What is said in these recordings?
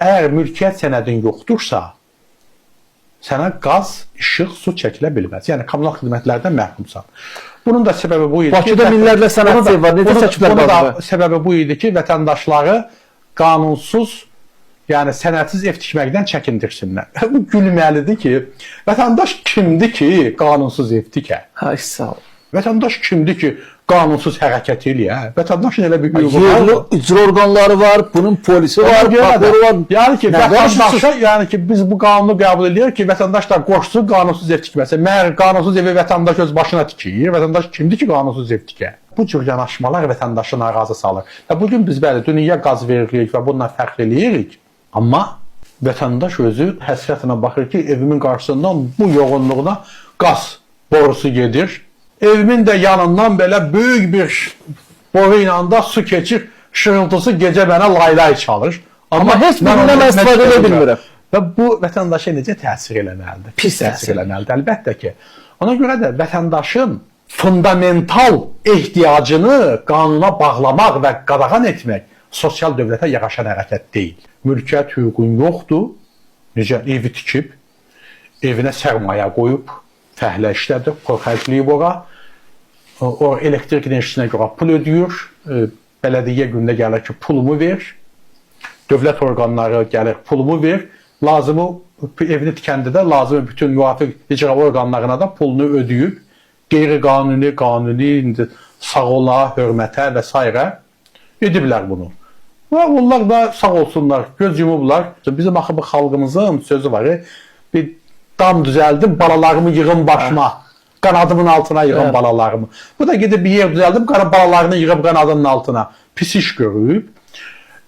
Əgər mülkiyyət sənədin yoxdursa, sənə qaz, işıq, su çəkilə bilməz. Yəni, kommunal xidmətlərdən məhkumsan. Bunun da səbəbi bu idi ki... Bakıda minlərlə sənətçi var, necə çəkiblər qazı? Bunun da səbəbi bu idi ki, vətəndaşları qanunsuz, yəni sənədsiz ev tikməkdən çəkindirsinlər. Bu gülməlidir ki, vətəndaş kimdir ki, qanunsuz ev tikə? Ay, sağ ol. Vətəndaş kimdir ki, qanunsuz hərəkət eləyə? Vətəndaşın elə bir hüququ var. Yerli icra orqanları var, bunun polisi var, prokuroru var. Yəni ki, vətəndaşa, yəni ki, biz bu qanunu qəbul edirik ki, vətəndaşlar qoşsun qanunsuz ev tikməsə. Məhər qanunsuz evi vətəndaş öz başına tikir. Vətəndaş kimdir ki, qanunsuz ev tikə? Bu cür yanaşmalar vətəndaşı narazı salır. Və bugün biz bəli, dünya qaz veririk və bununla fərq eləyirik. Amma vətəndaş özü həsrətlə baxır ki, evimin qarşısından bu yoğunluğuna qaz borusu gedir. Evimin də yanından belə böyük bir boru ilə da su keçir, şırıltısı gecə mənə laylay çalır. Amma heç birindən mən istifadə edə bilmirəm. Və bu vətəndaşa necə təsir eləməlidir? Pis təsir eləməlidir, əlbəttə ki. Ona görə də vətəndaşın fundamental ehtiyacını qanuna bağlamaq və qadağan etmək sosial dövlətə yaraşan hərəkət deyil. Mülkiyyət hüququn yoxdur, necə evi tikib, evinə sərmayə qoyub, fəhlə işlədir, xərcləyib ora. O elektrik enerjisinə görə pul ödəyir, bələdiyyə gündə gəlir ki, pulumu ver, dövlət orqanları gəlir, pulumu ver, lazımı evini tikəndə də lazımı bütün müvafiq icra orqanlarına da pulunu ödəyib, qeyri-qanuni, qanuni, sağ ola, hörmətə və s. ediblər bunu. Və onlar da sağ olsunlar, göz yumublar. Bizim axı bu xalqımızın sözü var, bir dam düzəldim, balalarımı yığım başıma. Qanadımın altına yığım balalarımı. Bu da gedib bir yer düzəldim, balalarını yığıb qanadının altına. Pis iş görüb.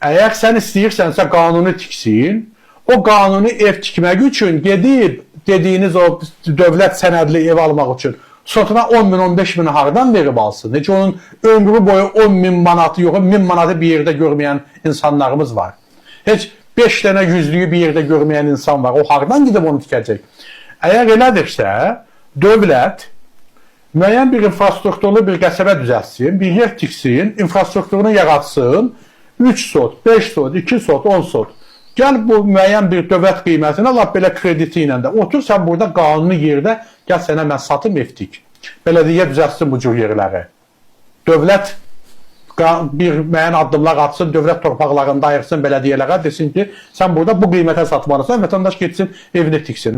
Əgər sən istəyirsənsə qanuni tiksin, o qanuni ev tikmək üçün gedib, dediyiniz o dövlət sənədli ev almaq üçün sotuna 10 min, 15 min hardan verib alsın? Necə onun ömrü boyu 10 min manatı yox, 1000 manatı bir yerdə görməyən insanlarımız var. Heç 5 dənə yüzlüyü bir yerdə görməyən insan var. O hardan gidib onu tikəcək? Əgər elədirsə, dövlət müəyyən bir infrastrukturlu bir qəsəbə düzəltsin, bir yer tiksin, infrastrukturunu yaratsın, 3 sot, 5 sot, 2 sot, 10 sot. Gəl bu müəyyən bir dövlət qiymətinə, lap belə krediti ilə də otur, sən burada qanuni yerdə, gəl sənə mən satım ev tik. Belədiyyə düzəltsin bu cür yerləri. Dövlət bir müəyyən addımlar atsın, dövlət torpaqlarında ayırsın bələdiyyələrə, desin ki, sən burada bu qiymətə satmalısan, vətəndaş getsin, evini tiksin.